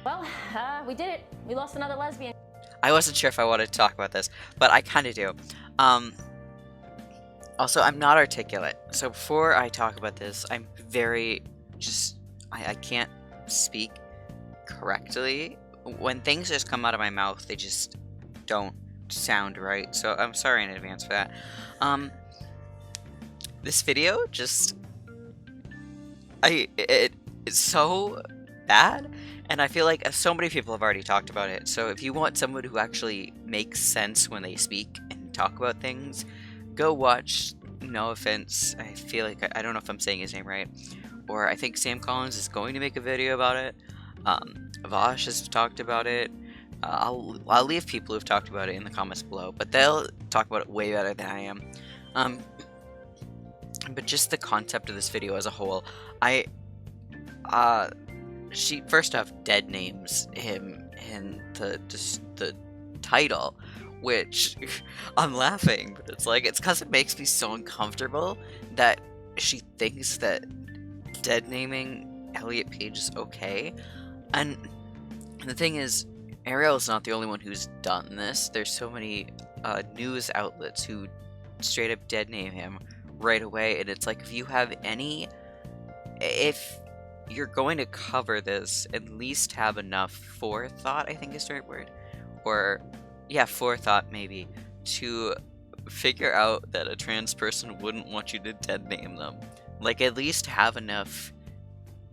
Well, we did it. We lost another lesbian. I wasn't sure if I wanted to talk about this, but I kind of do. Also, I'm not articulate, so before I talk about this, I'm very I can't speak correctly. When things just come out of my mouth, they just don't sound right, so I'm sorry in advance for that. This video it's so bad, and I feel like so many people have already talked about it. So if you want someone who actually makes sense when they speak and talk about things, go watch, no offense, I feel like, I don't know if I'm saying his name right, or I think Sam Collins is going to make a video about it. Vosh has talked about it. I'll leave people who've talked about it in the comments below, but they'll talk about it way better than I am. But just the concept of this video as a whole, she first off dead names him in the title, which I'm laughing, but it's because it makes me so uncomfortable that she thinks that dead naming Elliot Page is okay. And the thing is, Arielle's not the only one who's done this. There's so many news outlets who straight up dead name him right away, and it's like, if you're going to cover this, at least have enough forethought, I think is the right word, or yeah, forethought maybe, to figure out that a trans person wouldn't want you to dead name them. Like, at least have enough,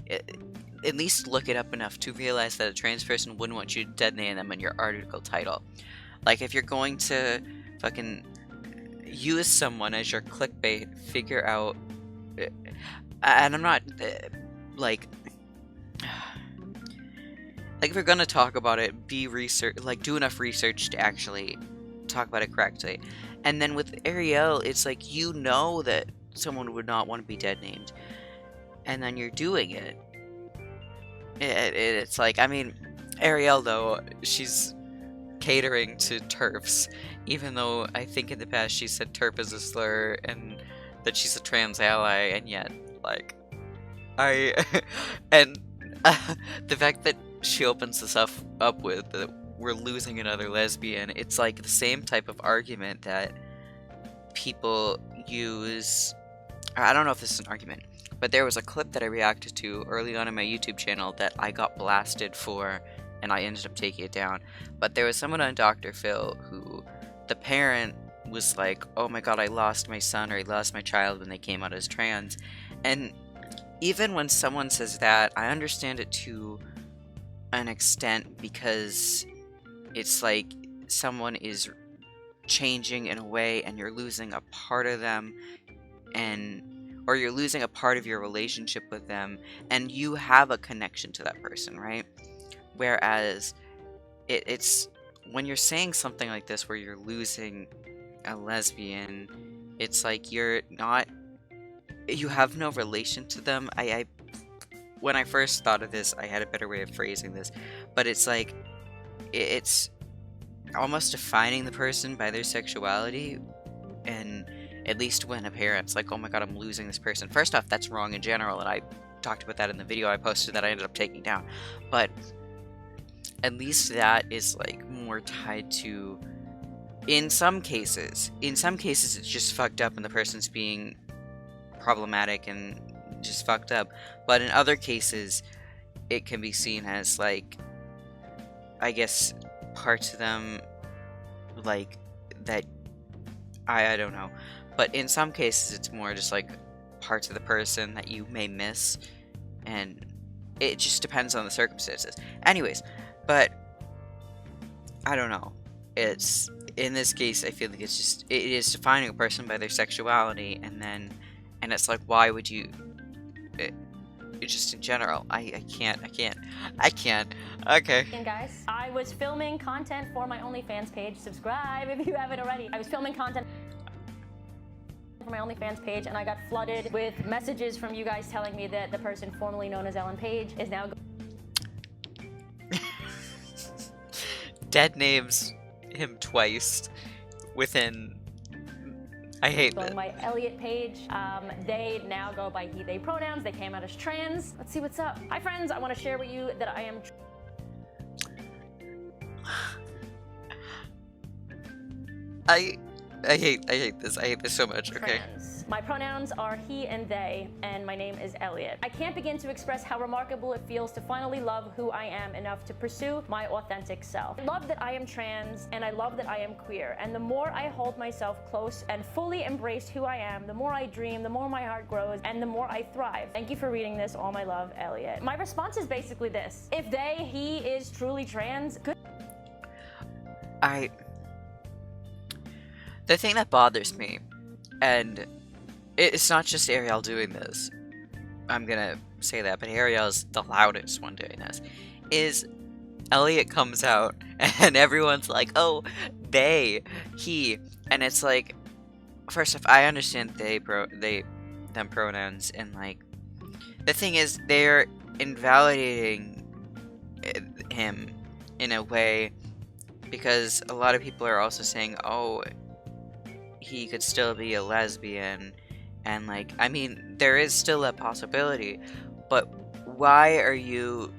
at least look it up enough to realize that a trans person wouldn't want you to dead name them in your article title. Like, if you're going to fucking use someone as your clickbait, figure out, and I'm not, like if you're gonna talk about it, do enough research to actually talk about it correctly. And then with Arielle, it's like, you know that someone would not want to be dead named, and then you're doing it. It's like, I mean, Arielle, though, she's catering to TERFs, even though I think in the past she said TERF is a slur and that she's a trans ally, and yet, like, and the fact that she opens this up with that we're losing another lesbian, it's like the same type of argument that people use. I don't know if this is an argument, but there was a clip that I reacted to early on in my YouTube channel that I got blasted for, and I ended up taking it down. But there was someone on Dr. Phil who, the parent was like, oh my god, I lost my son or I lost my child when they came out as trans. And even when someone says that, I understand it to an extent, because it's like someone is changing in a way and you're losing a part of them, or you're losing a part of your relationship with them, and you have a connection to that person, right? Whereas it's when you're saying something like this where you're losing a lesbian, it's like you have no relation to them. When I first thought of this, I had a better way of phrasing this, but it's like, it's almost defining the person by their sexuality. And at least when a parent's like, oh my god, I'm losing this person, first off, that's wrong in general, and I talked about that in the video I posted that I ended up taking down. But at least that is like more tied to, in some cases it's just fucked up and the person's being problematic and just fucked up, but in other cases it can be seen as, like, I guess, parts of them, like, that I don't know, but in some cases it's more just like parts of the person that you may miss, and it just depends on the circumstances. Anyways, but I don't know, it's, in this case, I feel like it is defining a person by their sexuality, and it's like, why would you, just in general, I can't, okay. And guys, I was filming content for my OnlyFans page. Subscribe if you haven't already. I was filming content for my OnlyFans page, and I got flooded with messages from you guys telling me that the person formerly known as Ellen Page is now dead names him twice within, I hate that. My Elliot Page, they now go by he, they pronouns. They came out as trans. Let's see what's up. Hi friends, I want to share with you that I am I hate this. I hate this so much. Okay. Trans. My pronouns are he and they, and my name is Elliot. I can't begin to express how remarkable it feels to finally love who I am enough to pursue my authentic self. I love that I am trans, and I love that I am queer, and the more I hold myself close and fully embrace who I am, the more I dream, the more my heart grows, and the more I thrive. Thank you for reading this. All my love, Elliot. My response is basically this. If he is truly trans, good. The thing that bothers me, and it's not just Arielle doing this, I'm gonna say that, but Arielle's the loudest one doing this, is Elliot comes out and everyone's like, oh, he, and it's like, first off, I understand them pronouns, and like, the thing is, they're invalidating him in a way, because a lot of people are also saying, oh, he could still be a lesbian, and like, I mean, there is still a possibility, but why are you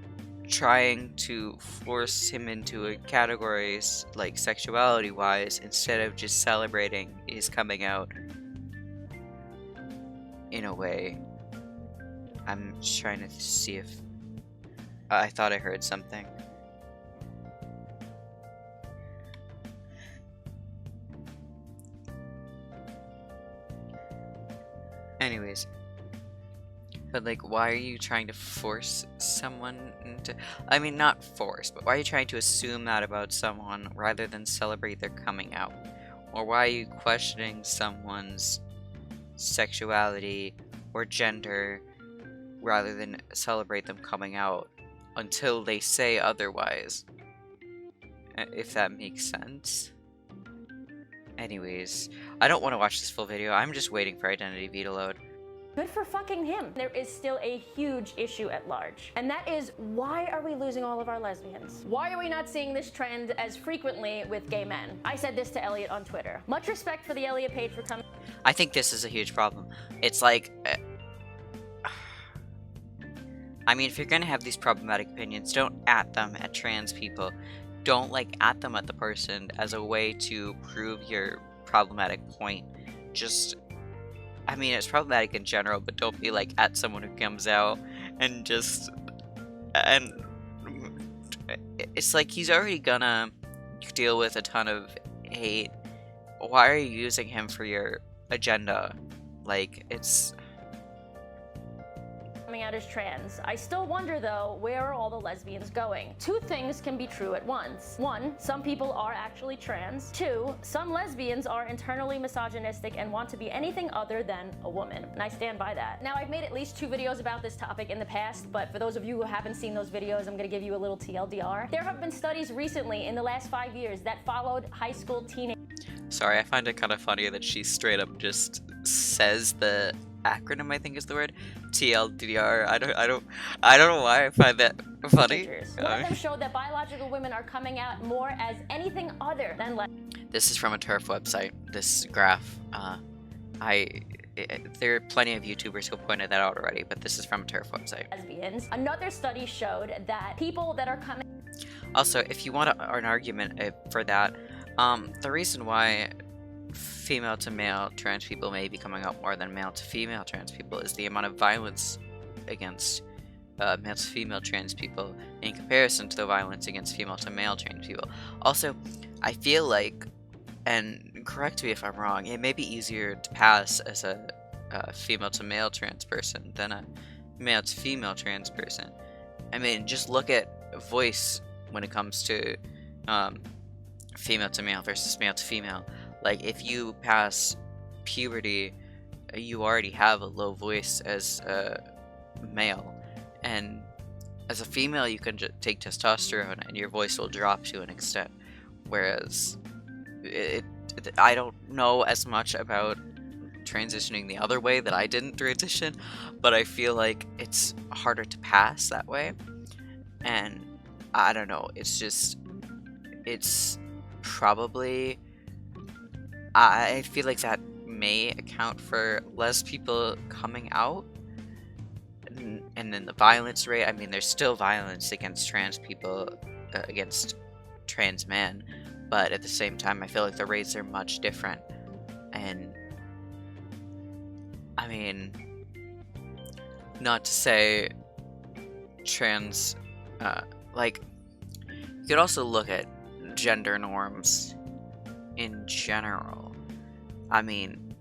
trying to force him into a categories like sexuality wise instead of just celebrating his coming out in a way? I'm just trying to see if I thought I heard something. Anyways, but like, why are you trying to force someone into, I mean, not force, but why are you trying to assume that about someone rather than celebrate their coming out? Or why are you questioning someone's sexuality or gender rather than celebrate them coming out until they say otherwise? If that makes sense. Anyways, I don't want to watch this full video. I'm just waiting for Identity V to load. Good for fucking him. There is still a huge issue at large, and that is, why are we losing all of our lesbians? Why are we not seeing this trend as frequently with gay men? I said this to Elliot on Twitter. Much respect for the Elliot page for coming. I think this is a huge problem. It's like, I mean, if you're gonna have these problematic opinions, don't at them at trans people. Don't like at them at the person as a way to prove your problematic point. Just, I mean, it's problematic in general, but don't be like at someone who comes out and just, and it's like he's already gonna deal with a ton of hate. Why are you using him for your agenda? Like, it's coming out as trans. I still wonder though, where are all the lesbians going? Two things can be true at once. One, some people are actually trans. Two, some lesbians are internally misogynistic and want to be anything other than a woman. And I stand by that. Now, I've made at least 2 videos about this topic in the past, but for those of you who haven't seen those videos, I'm gonna give you a little TLDR. There have been studies recently in the last 5 years that followed high school teenagers. Sorry, I find it kind of funny that she straight up just says the acronym, I think is the word, TLDR. I don't know why I find that funny. One of them showed that biological women are coming out more as anything other than This is from a Terf website, this graph. There are plenty of YouTubers who pointed that out already, but this is from a Terf website. lesbians. Another study showed that people that are coming. Also, if you want an argument for that, the reason why female to male trans people may be coming out more than male to female trans people is the amount of violence against male to female trans people in comparison to the violence against female to male trans people. Also, I feel like, and correct me if I'm wrong, it may be easier to pass as a female to male trans person than a male to female trans person. I mean, just look at voice when it comes to female to male versus male to female. Like, if you pass puberty, you already have a low voice as a male, and as a female you can take testosterone and your voice will drop to an extent, whereas I don't know as much about transitioning the other way that I didn't transition, but I feel like it's harder to pass that way, and I don't know, it's probably, I feel like that may account for less people coming out, and then the violence rate. I mean, there's still violence against trans people, against trans man, but at the same time, I feel like the rates are much different. And I mean, not to say trans, like, you could also look at gender norms in general. I mean,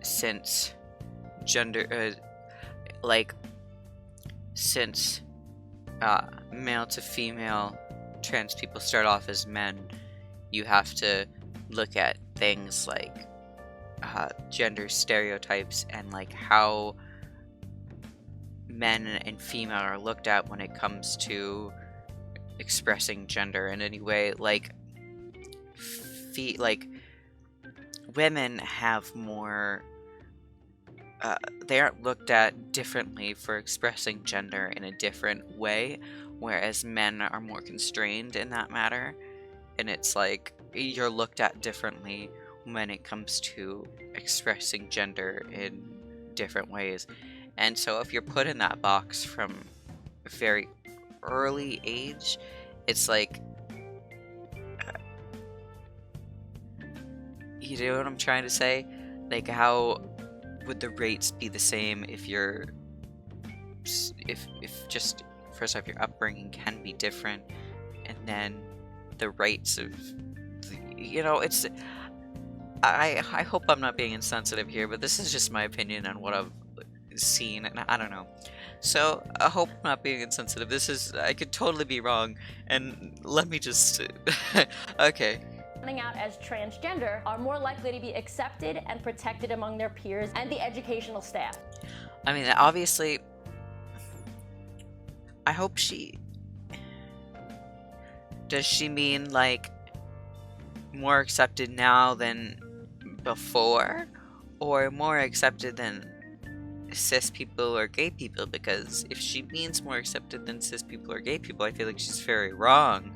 since gender, since male to female trans people start off as men, you have to look at things like gender stereotypes and like how men and female are looked at when it comes to expressing gender in any way. Like women have more they aren't looked at differently for expressing gender in a different way, whereas men are more constrained in that matter. And it's like you're looked at differently when it comes to expressing gender in different ways. And so if you're put in that box from a very early age, it's like, you know what I'm trying to say? Like, how would the rates be the same if just first off your upbringing can be different, and then the rates of it's I hope I'm not being insensitive here, but this is just my opinion on what I've seen, and I don't know. So I hope I'm not being insensitive. I could totally be wrong, and let me just okay. Coming out as transgender are more likely to be accepted and protected among their peers and the educational staff. I mean, obviously, I hope does she mean like more accepted now than before, or more accepted than cis people or gay people? Because if she means more accepted than cis people or gay people, I feel like she's very wrong.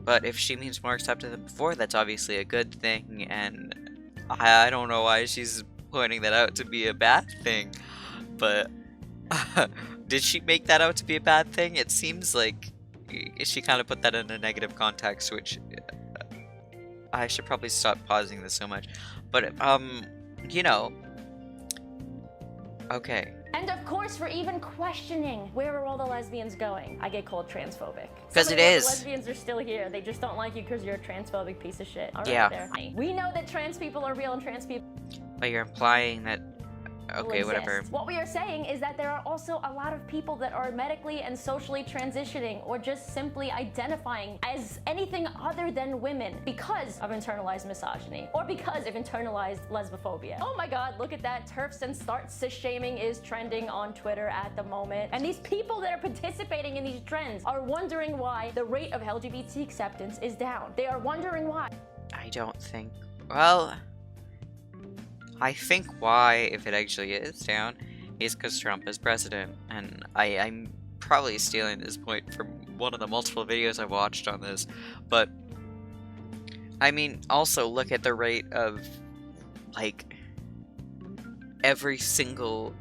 But if she means more accepted than before, that's obviously a good thing, and I don't know why she's pointing that out to be a bad thing. But did she make that out to be a bad thing? It seems like she kind of put that in a negative context, which I should probably stop pausing this so much. But okay. And of course, for even questioning where are all the lesbians going, I get called transphobic. Because it is. The lesbians are still here. They just don't like you because you're a transphobic piece of shit. All right, yeah. there. We know that trans people are real and trans people. But you're implying that. Okay, exist. whatever. What we are saying is that there are also a lot of people that are medically and socially transitioning or just simply identifying as anything other than women because of internalized misogyny or because of internalized lesbophobia. Oh my god, look at that. Terfs and start cis shaming is trending on Twitter at the moment. And these people that are participating in these trends are wondering why the rate of LGBT acceptance is down. They are wondering why. I don't think. Well, I think why, if it actually is down, is because Trump is president. And I'm probably stealing this point from one of the multiple videos I've watched on this. But, I mean, also look at the rate of, like, every single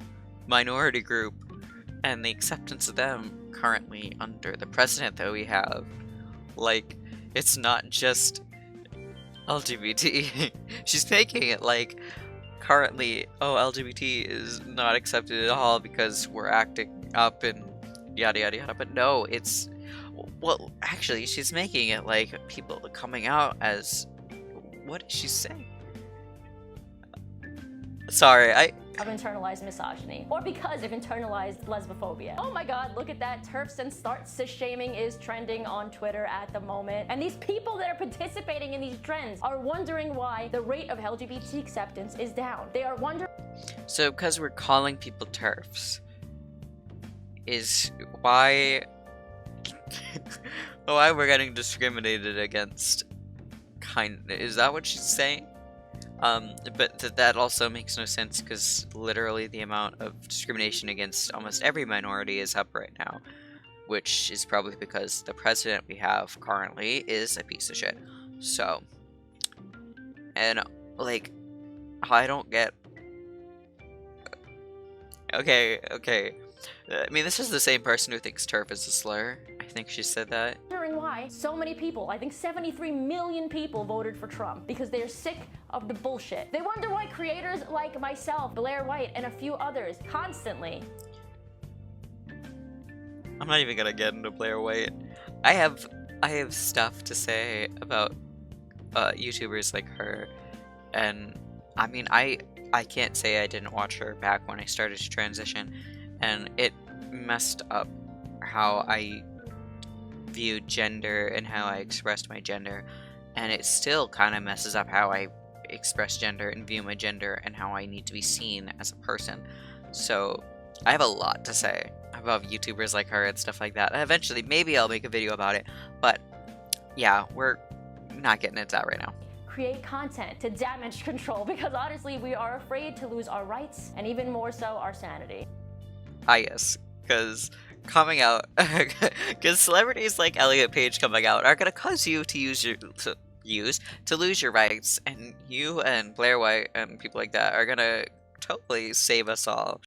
minority group and the acceptance of them currently under the president that we have. Like, it's not just LGBT. She's making it like currently, oh, LGBT is not accepted at all because we're acting up and yada yada yada. But no, it's, well, actually, she's making it like people coming out as, what is she saying? Sorry, of internalized misogyny or because of internalized lesbophobia. Oh my god, look at that. Terfs and start cis shaming is trending on Twitter at the moment. And these people that are participating in these trends are wondering why the rate of LGBT acceptance is down. They are wondering. So because we're calling people Terfs is why why we're getting discriminated against, is that what she's saying? But that also makes no sense because literally the amount of discrimination against almost every minority is up right now, which is probably because the president we have currently is a piece of shit. So, and like, I don't get. Okay. I mean, this is the same person who thinks Terf is a slur. I think she said that. Wondering why so many people, I think 73 million people, voted for Trump because they're sick of the bullshit. They wonder why creators like myself, Blair White, and a few others constantly. I'm not even gonna get into Blair White. I have stuff to say about YouTubers like her, and I mean, I can't say I didn't watch her back when I started to transition, and it messed up how I viewed gender and how I expressed my gender, and it still kind of messes up how I express gender and view my gender and how I need to be seen as a person. So I have a lot to say about YouTubers like her and stuff like that, and eventually maybe I'll make a video about it, but yeah, we're not getting into that right now. Create content to damage control, because honestly we are afraid to lose our rights and even more so our sanity. Ah yes, because coming out, because celebrities like Elliot Page coming out are gonna cause you to lose your rights, and you and Blair White and people like that are gonna totally save us all.